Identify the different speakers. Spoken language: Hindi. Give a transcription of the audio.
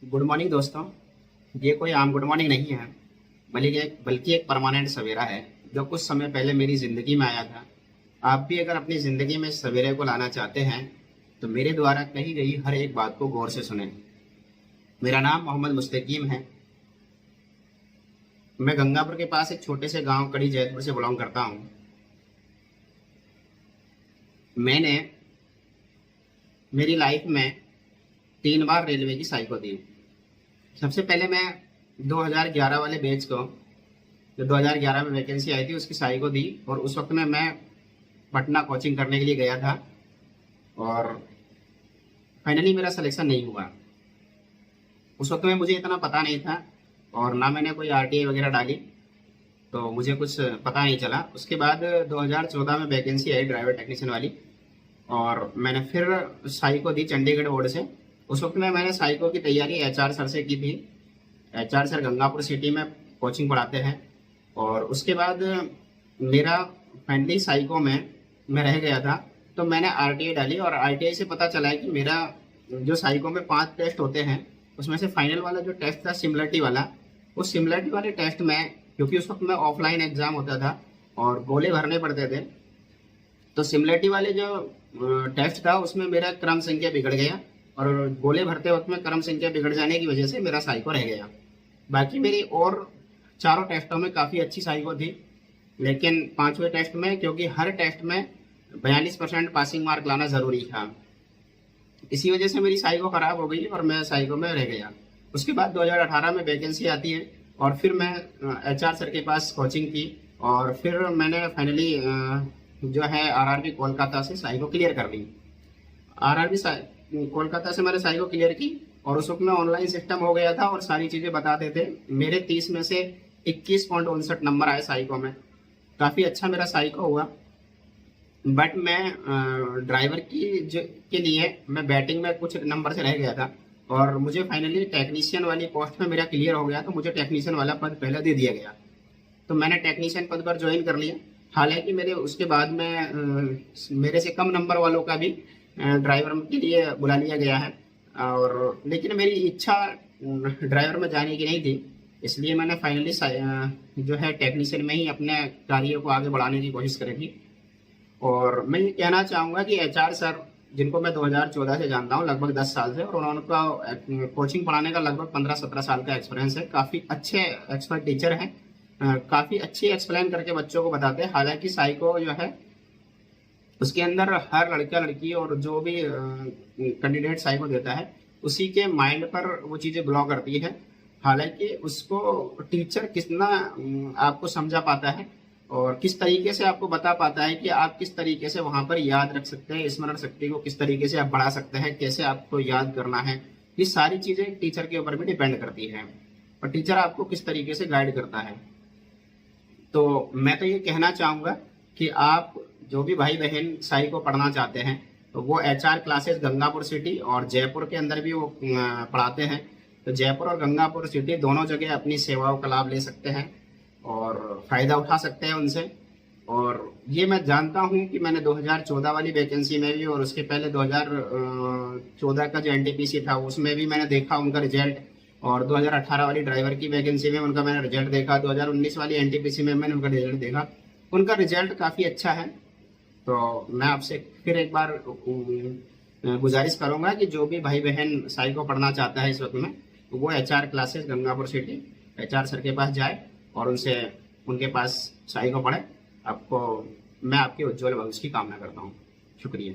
Speaker 1: गुड मॉर्निंग दोस्तों। ये कोई आम गुड मॉर्निंग नहीं है, बल्कि एक परमानेंट सवेरा है जो कुछ समय पहले मेरी ज़िंदगी में आया था। आप भी अगर अपनी ज़िंदगी में इस सवेरे को लाना चाहते हैं तो मेरे द्वारा कही गई हर एक बात को गौर से सुनें। मेरा नाम मोहम्मद मुस्तकीम है। मैं गंगापुर के पास एक छोटे से गांव कड़ी जैतपुर से बिलोंग करता हूं। मैंने मेरी लाइफ में 3 बार रेलवे की साइको दी। सबसे पहले मैं 2011 वाले बैच को, जो 2011 में वैकेंसी आई थी, उसकी साई को दी। और उस वक्त में मैं पटना कोचिंग करने के लिए गया था और फाइनली मेरा सिलेक्शन नहीं हुआ। उस वक्त में मुझे इतना पता नहीं था और ना मैंने कोई आरटीआई वगैरह डाली, तो मुझे कुछ पता नहीं चला। उसके बाद 2014 में वैकेंसी आई ड्राइवर टेक्नीशियन वाली और मैंने फिर साई को दी चंडीगढ़ बोर्ड से। उस वक्त में मैंने साइको की तैयारी एचआर सर से की थी। एचआर सर गंगापुर सिटी में कोचिंग पढ़ाते हैं। और उसके बाद मेरा फाइनली साइको में मैं रह गया था, तो मैंने आरटीआई डाली और आरटीआई से पता चला है कि मेरा जो साइको में 5 टेस्ट होते हैं, उसमें से फाइनल वाला जो टेस्ट था सिमिलरिटी वाला, उस सिमिलरिटी वाले टेस्ट में, क्योंकि उस वक्त में ऑफलाइन एग्जाम होता था और गोले भरने पड़ते थे, तो सिमिलरिटी वाले जो टेस्ट था उसमें मेरा क्रम संख्या बिगड़ गया और गोले भरते वक्त में क्रम संख्या बिगड़ जाने की वजह से मेरा साइको रह गया। बाकी मेरी और चारों टेस्टों में काफ़ी अच्छी साइको थी, लेकिन 5वें टेस्ट में, क्योंकि हर टेस्ट में 42% पासिंग मार्क लाना ज़रूरी था, इसी वजह से मेरी साइको ख़राब हो गई और मैं साइको में रह गया। उसके बाद 2018 में वैकेंसी आती है और फिर मैं एचआर सर के पास कोचिंग की और फिर मैंने फाइनली जो है आरआरबी कोलकाता से साइको क्लियर कर ली। आरआरबी कोलकाता से मैंने साइको क्लियर की और उस वक्त में ऑनलाइन सिस्टम हो गया था और सारी चीज़ें बताते थे। मेरे 30 में से 21.59 नंबर आए साइको में। काफ़ी अच्छा मेरा साइको हुआ। बट मैं ड्राइवर के लिए मैं बैटिंग में कुछ नंबर से रह गया था और मुझे फाइनली टेक्नीशियन वाली पोस्ट में मेरा क्लियर हो गया, तो मुझे टेक्नीशियन वाला पद पहले दे दिया गया, तो मैंने टेक्नीशियन पद पर ज्वाइन कर लिया। हालांकि मेरे उसके बाद में मेरे से कम नंबर वालों का भी ड्राइवर के लिए बुला लिया गया है, और लेकिन मेरी इच्छा ड्राइवर में जाने की नहीं थी, इसलिए मैंने फाइनली जो है टेक्नीशियन में ही अपने कार्य को आगे बढ़ाने की कोशिश करी थी। और मैं ये कहना चाहूँगा कि एचआर सर, जिनको मैं 2014 से जानता हूँ, लगभग 10 साल से, और उनका कोचिंग पढ़ाने का लगभग 15-17 साल का एक्सपीरियंस है। काफ़ी अच्छे एक्सपर्ट टीचर हैं, काफ़ी अच्छी एक्सप्लेन करके बच्चों को बताते हैं। हालांकि साइको जो है उसके अंदर हर लड़का लड़की और जो भी कैंडिडेट साइको देता है उसी के माइंड पर वो चीज़ें ग्लो करती है। हालांकि उसको टीचर कितना आपको समझा पाता है और किस तरीके से आपको बता पाता है कि आप किस तरीके से वहाँ पर याद रख सकते हैं, स्मरण शक्ति को किस तरीके से आप बढ़ा सकते हैं, कैसे आपको याद करना है, ये सारी चीज़ें टीचर के ऊपर भी डिपेंड करती हैं और टीचर आपको किस तरीके से गाइड करता है। तो मैं तो ये कहना चाहूँगा कि आप जो भी भाई बहन साई को पढ़ना चाहते हैं तो वो एचआर क्लासेस गंगापुर सिटी और जयपुर के अंदर भी वो पढ़ाते हैं, तो जयपुर और गंगापुर सिटी दोनों जगह अपनी सेवाओं का लाभ ले सकते हैं और फ़ायदा उठा सकते हैं उनसे। और ये मैं जानता हूँ कि मैंने 2014 वाली वैकेंसी में भी और उसके पहले 2014 का जो एनटीपीसी था उसमें भी मैंने देखा उनका रिजल्ट, और 2018 वाली ड्राइवर की वैकेंसी में उनका मैंने रिजल्ट देखा, 2019 वाली एनटीपीसी में मैंने उनका रिजल्ट देखा। उनका रिजल्ट काफ़ी अच्छा है। तो मैं आपसे फिर एक बार गुजारिश करूंगा कि जो भी भाई बहन साई को पढ़ना चाहता है इस वक्त में, तो वो HR classes Gangapur city HR sir के पास जाए और उनके पास साई को पढ़े। आपको मैं आपके उज्ज्वल भविष्य की कामना करता हूँ। शुक्रिया।